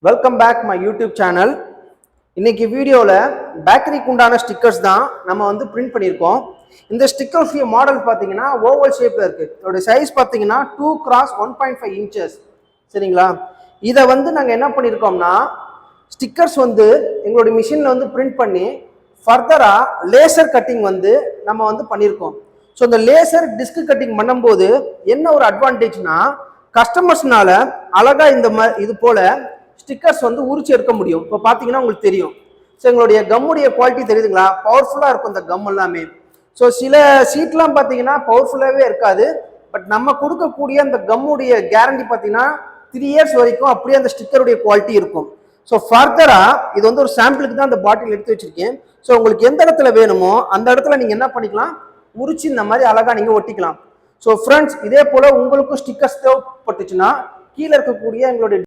Welcome back my YouTube channel. இன்னைக்கு வீடியோவில் பேக்கரிக்கு உண்டான ஸ்டிக்கர்ஸ் தான் நம்ம வந்து பிரிண்ட் பண்ணியிருக்கோம். இந்த ஸ்டிக்கர் மாடல் பார்த்தீங்கன்னா ஓவல் ஷேப்பில் இருக்குது. இதோட சைஸ் பார்த்தீங்கன்னா 2x1.5 inches. சரிங்களா? இதை வந்து நாங்கள் என்ன பண்ணியிருக்கோம்னா ஸ்டிக்கர்ஸ் வந்து எங்களுடைய மிஷினில் வந்து பிரிண்ட் பண்ணி ஃபர்தராக லேசர் கட்டிங் வந்து நம்ம வந்து பண்ணியிருக்கோம். ஸோ இந்த லேசர் டிஸ்க் கட்டிங் பண்ணும்போது என்ன ஒரு அட்வான்டேஜ்னா கஸ்டமர்ஸ்னால அழகா இது போல ஸ்டிக்கர்ஸ் வந்து உரிச்சு எடுக்க முடியும். இப்போ பார்த்தீங்கன்னா உங்களுக்கு தெரியும். ஸோ எங்களுடைய கம்முடைய குவாலிட்டி தெரியுதுங்களா? பவர்ஃபுல்லாக இருக்கும் இந்த கம் எல்லாமே. ஸோ சில சீட்லாம் பார்த்தீங்கன்னா பவர்ஃபுல்லாகவே இருக்காது. பட் நம்ம கொடுக்கக்கூடிய அந்த கம்முடைய கேரண்டி பார்த்தீங்கன்னா 3 years வரைக்கும் அப்படியே அந்த ஸ்டிக்கருடைய குவாலிட்டி இருக்கும். ஸோ ஃபர்தராக இது வந்து ஒரு சாம்பிளுக்கு தான் அந்த பாட்டில் எடுத்து வச்சிருக்கேன். ஸோ உங்களுக்கு எந்த இடத்துல வேணுமோ அந்த இடத்துல நீங்கள் என்ன பண்ணிக்கலாம், உரிச்சு இந்த மாதிரி அழகாக நீங்கள் ஒட்டிக்கலாம். ஸோ ஃப்ரெண்ட்ஸ், இதே போல் உங்களுக்கும் ஸ்டிக்கர்ஸ் தேவைப்பட்டுச்சுன்னா கீழே இருக்கக்கூடிய எங்களுடைய